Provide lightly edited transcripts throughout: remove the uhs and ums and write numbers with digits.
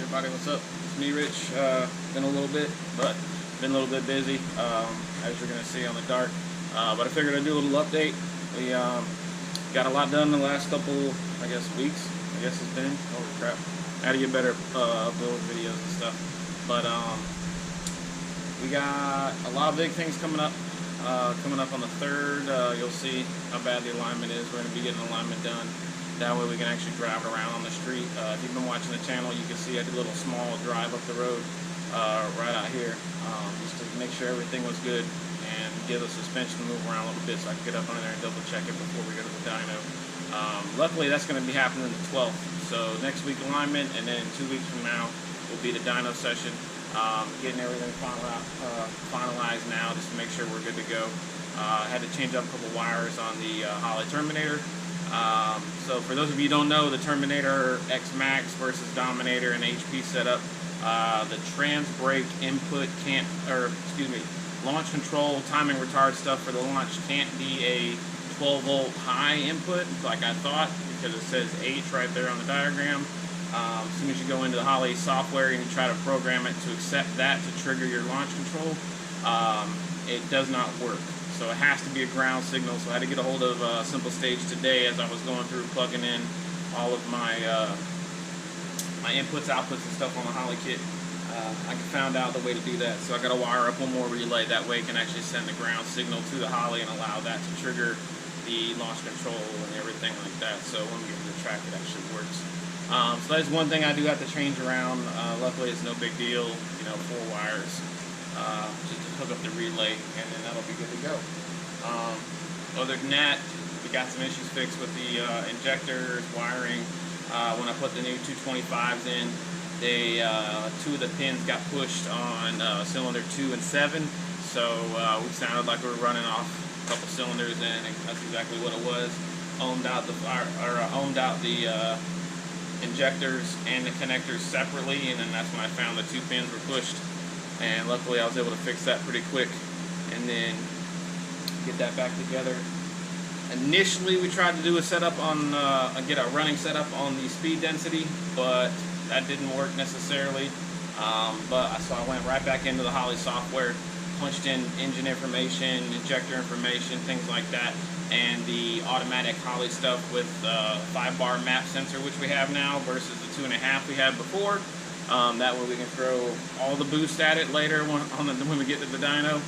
everybody, what's up? It's me, Rich. Been a little bit, but been a little bit busy, as you're gonna see on the dart. But I figured I'd do a little update. We got a lot done in the last couple, I guess, weeks. I guess it's been. Holy crap! How to get better upload videos and stuff. But we got a lot of big things coming up. Coming up on the 3rd, you'll see how bad the alignment is. We're going to be getting alignment done. That way we can actually drive it around on the street. If you've been watching the channel, you can see I did a little small drive up the road right out here, just to make sure everything was good and give the suspension to move around a little bit so I can get up on there and double check it before we go to the dyno. Luckily, that's going to be happening the 12th. So next week alignment, and then 2 weeks from now will be the dyno session. Getting everything finalized now just to make sure we're good to go. I had to change up a couple wires on the Holley Terminator. So for those of you who don't know, the Terminator X Max versus Dominator and HP setup, the trans brake input launch control, timing retard stuff for the launch can't be a 12-volt high input like I thought, because it says H right there on the diagram. As soon as you go into the Holley software and you try to program it to accept that to trigger your launch control, it does not work. So it has to be a ground signal. So I had to get a hold of Simple Stage today as I was going through plugging in all of my my inputs, outputs, and stuff on the Holley kit. I found out the way to do that. So I got to wire up one more relay. That way it can actually send the ground signal to the Holley and allow that to trigger the launch control and everything like that. So when we get to the track, it actually works. So that's one thing I do have to change around. Luckily, it's no big deal. You know, 4 wires just to hook up the relay, and then that'll be good to go. Other than that, we got some issues fixed with the injectors, wiring. When I put the new 225s in, they 2 of the pins got pushed on cylinder 2 and 7, so we sounded like we were running off a couple cylinders, and that's exactly what it was. Ohmed out the injectors and the connectors separately, and then that's when I found the 2 pins were pushed, and luckily I was able to fix that pretty quick and then get that back together. Initially we tried to do a setup on get a running setup on the speed density, but that didn't work necessarily. So I went right back into the Holley software, punched in engine information, injector information, things like that, and the automatic Holley stuff with 5-bar map sensor, which we have now, versus the 2.5 we had before. That way we can throw all the boost at it later when we get to the dyno.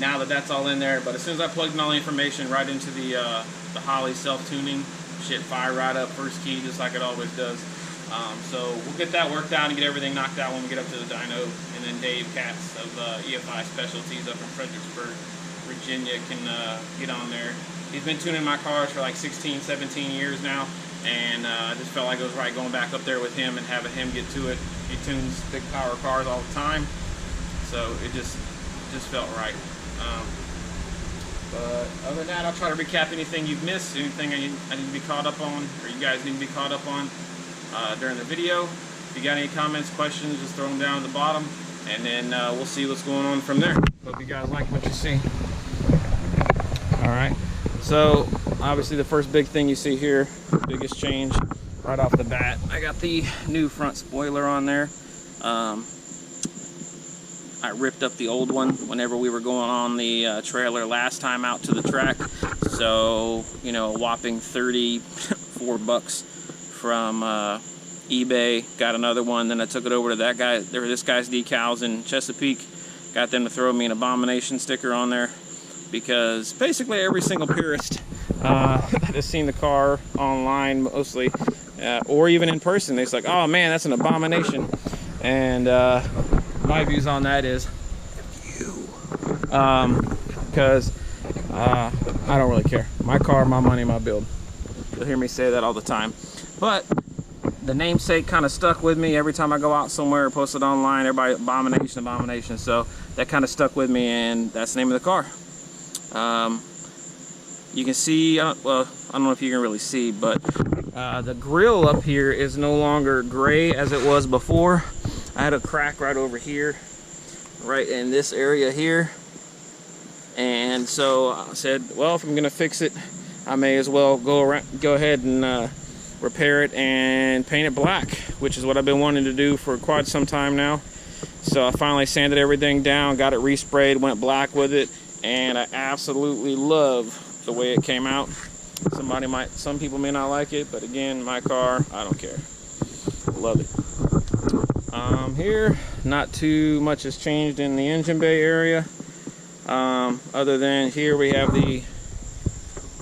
Now that that's all in there, but as soon as I plugged in all the information right into the Holley self-tuning, shit fired right up first key, just like it always does. So we'll get that worked out and get everything knocked out when we get up to the dyno, and then Dave Katz of EFI Specialties up in Fredericksburg, Virginia, can get on there. He's been tuning my cars for like 16, 17 years now, and I just felt like it was right going back up there with him and having him get to it. He tunes big power cars all the time, so it just felt right. But other than that, I'll try to recap anything you've missed, anything I need to be caught up on, or you guys need to be caught up on during the video. If you got any comments, questions, just throw them down at the bottom, and then we'll see what's going on from there. Hope you guys like what you see. Alright, so obviously the first big thing you see here, biggest change right off the bat, I got the new front spoiler on there. I ripped up the old one whenever we were going on the trailer last time out to the track. So, you know, a whopping 34 bucks from eBay. Got another one, then I took it over to that guy. There were this guy's decals in Chesapeake. Got them to throw me an Abomination sticker on there, because basically every single purist that has seen the car online mostly, or even in person, they're like, oh man, that's an Abomination. And my views on that is because I don't really care. My car, my money, my build. You'll hear me say that all the time, but the namesake kind of stuck with me. Every time I go out somewhere or post it online, everybody Abomination, so that kind of stuck with me, and that's the name of the car. You can see, well, I don't know if you can really see, but the grill up here is no longer gray as it was before. I had a crack right over here, right in this area here, and so I said, well, if I'm gonna fix it, I may as well go ahead and repair it and paint it black, which is what I've been wanting to do for quite some time now. So I finally sanded everything down, got it resprayed, went black with it, and I absolutely love the way it came out. Some people may not like it, but again, my car, I don't care. Love it. Here, not too much has changed in the engine bay area. Other than here we have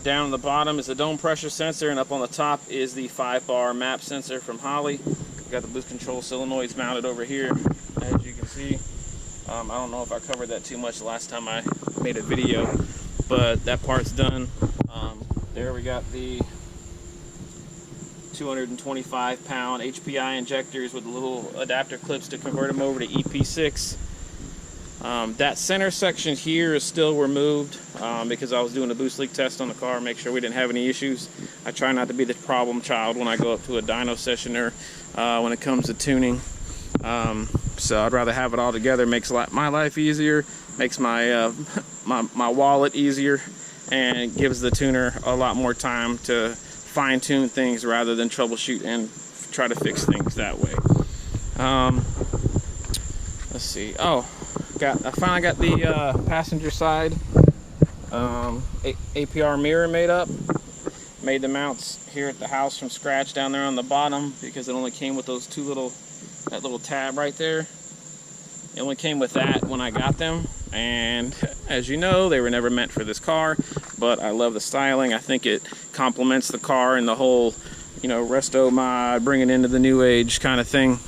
down on the bottom is the dome pressure sensor, and up on the top is the 5-bar map sensor from Holley. We've got the boost control solenoids mounted over here, as you can see. I don't know if I covered that too much the last time I made a video, but that part's done. There we got the 225-pound HPI injectors with little adapter clips to convert them over to EP6. That center section here is still removed because I was doing a boost leak test on the car, make sure we didn't have any issues. I try not to be the problem child when I go up to a dyno session or when it comes to tuning. So I'd rather have it all together. Makes my life easier, makes my my wallet easier, and gives the tuner a lot more time to fine-tune things rather than troubleshoot and try to fix things that way. Let's see. Oh, I finally got the passenger side APR mirror made up. Made the mounts here at the house from scratch down there on the bottom because it only came with those that little tab right there. It only came with that when I got them, and as you know, they were never meant for this car, but I love the styling. I think it complements the car and the whole, resto mod, bring it into the new age kind of thing.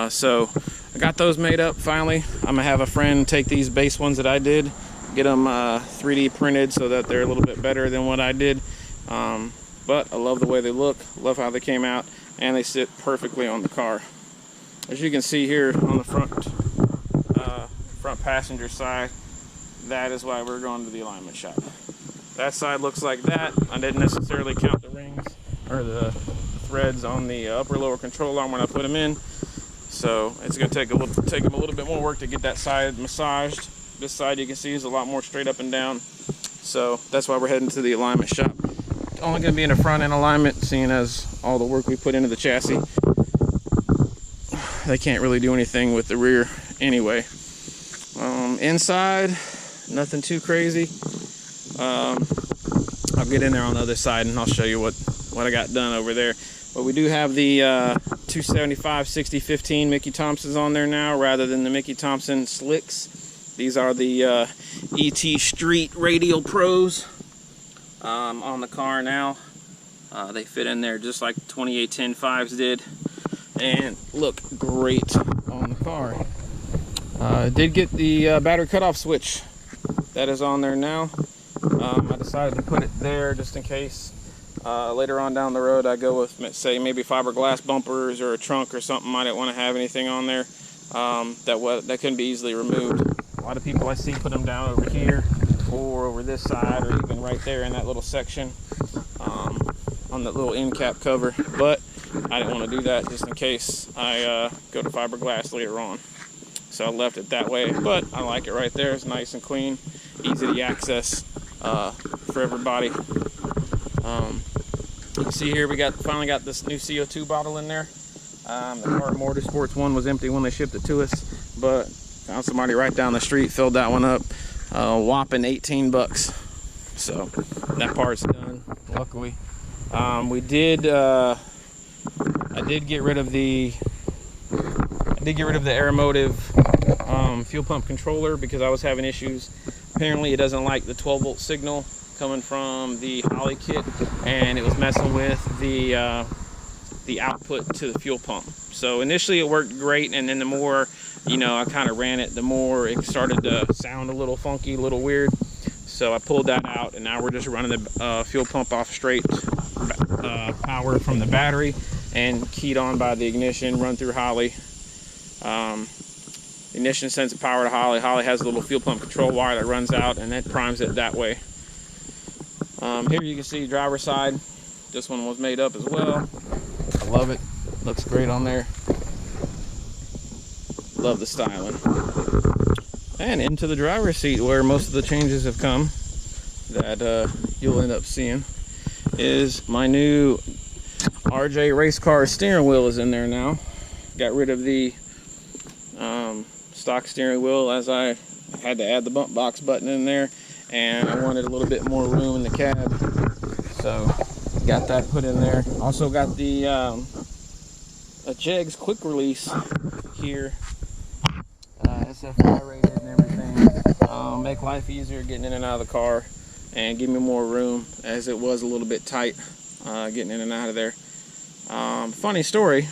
So I got those made up finally. I'm gonna have a friend take these base ones that I did, get them 3D printed so that they're a little bit better than what I did. But I love the way they look, love how they came out, and they sit perfectly on the car. As you can see here on the front passenger side, that is why we're going to the alignment shop. That side looks like that. I didn't necessarily count the rings or the threads on the upper lower control arm when I put them in, so it's going to take them a little bit more work to get that side massaged. This side you can see is a lot more straight up and down, so that's why we're heading to the alignment shop. Only going to be in the front end alignment, seeing as all the work we put into the chassis. They can't really do anything with the rear anyway. Inside, nothing too crazy. I'll get in there on the other side and I'll show you what I got done over there. But we do have the 275 6015 Mickey Thompsons on there now rather than the Mickey Thompson Slicks. These are the ET Street Radial Pros on the car now. They fit in there just like the 2810 5s did and look great on the car. Did get the battery cutoff switch that is on there now. I decided to put it there just in case later on down the road I go with, say, maybe fiberglass bumpers or a trunk or something. I didn't want to have anything on there that couldn't be easily removed. A lot of people I see put them down over here or over this side or even right there in that little section on that little end cap cover, but I didn't want to do that just in case I go to fiberglass later on. So I left it that way, but I like it right there. It's nice and clean, easy to access for everybody. You can see here we finally got this new CO2 bottle in there. The Car Motorsports one was empty when they shipped it to us, but found somebody right down the street, filled that one up, whopping 18 bucks. So that part's done, luckily. I did get rid of the Aeromotive fuel pump controller because I was having issues. Apparently it doesn't like the 12-volt signal coming from the Holley kit, and it was messing with the output to the fuel pump. So initially it worked great, and then the more I kind of ran it, the more it started to sound a little funky, a little weird. So I pulled that out, and now we're just running the fuel pump off straight power from the battery and keyed on by the ignition, run through Holley. Ignition sends the power to Holley. Holley has a little fuel pump control wire that runs out, and that primes it that way. Here you can see driver's side. This one was made up as well. I love it. Looks great on there. Love the styling. And into the driver's seat, where most of the changes have come that you'll end up seeing, is my new RJ race car steering wheel is in there now. Got rid of the stock steering wheel as I had to add the bump box button in there, and I wanted a little bit more room in the cab, so got that put in there. Also got the a Jegs quick release here, SFI rated and everything. Make life easier getting in and out of the car and give me more room, as it was a little bit tight getting in and out of there. Funny story,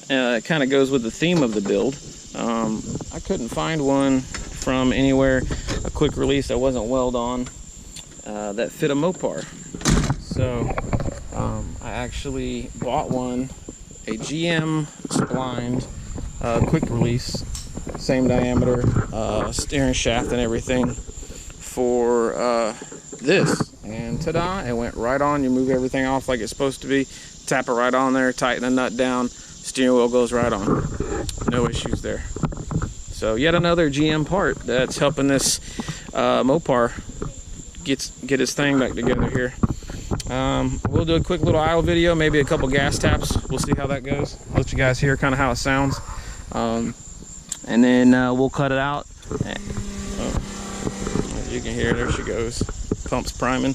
it kind of goes with the theme of the build. I couldn't find one from anywhere, a quick release that wasn't weld on, that fit a Mopar. So I actually bought one, a GM splined quick release, same diameter, steering shaft and everything for this, and ta-da, it went right on. You move everything off like it's supposed to be, tap it right on there, tighten the nut down, steering wheel goes right on. No issues there. So yet another GM part that's helping this Mopar get his thing back together here. We'll do a quick little idle video, maybe a couple gas taps. We'll see how that goes. Let you guys hear kind of how it sounds. And then we'll cut it out. As you can hear, there she goes. Pump's priming.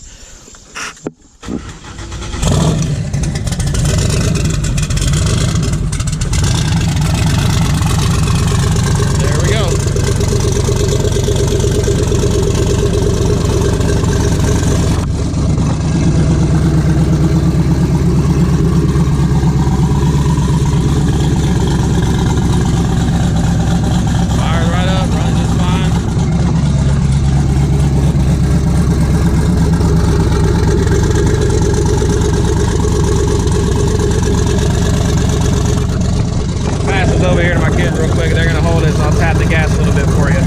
Over here to my kids real quick. They're gonna hold it, so I'll tap the gas a little bit for you.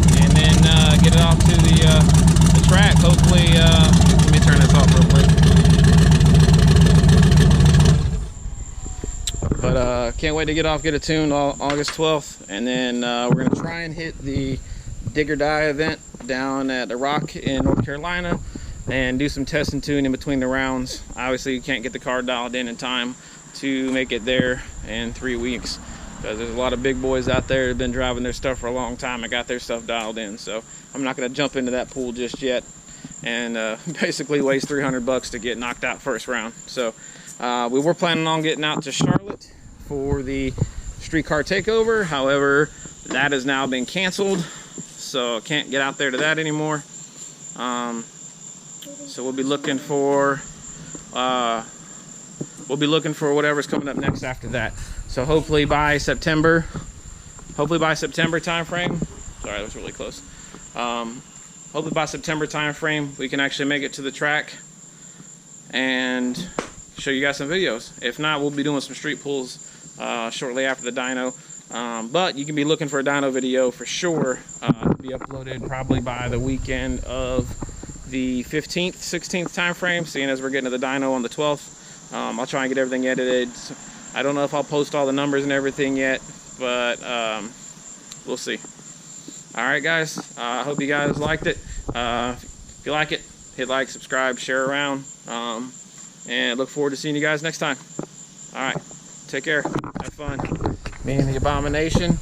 And then get it off to the track. Hopefully, let me turn this off real quick. But can't wait to get off, get it tuned August 12th, and then we're gonna try and hit the Digger Die event down at the Rock in North Carolina and do some test and tune in between the rounds. Obviously, you can't get the car dialed in time to make it there in 3 weeks, because there's a lot of big boys out there that have been driving their stuff for a long time and got their stuff dialed in. So I'm not going to jump into that pool just yet and basically waste $300 to get knocked out first round. So we were planning on getting out to Charlotte for the streetcar takeover. However, that has now been canceled, so I can't get out there to that anymore. So we'll be looking for whatever's coming up next after that. So hopefully by September time frame. Sorry, that was really close. Hopefully by September time frame we can actually make it to the track and show you guys some videos. If not, we'll be doing some street pulls shortly after the dyno. But you can be looking for a dyno video for sure to be uploaded probably by the weekend of the 15th, 16th time frame, seeing as we're getting to the dyno on the 12th. I'll try and get everything edited. I don't know if I'll post all the numbers and everything yet, but we'll see. Alright guys, I hope you guys liked it. If you like it, hit like, subscribe, share around, and look forward to seeing you guys next time. Alright, take care, have fun. Me and the Abomination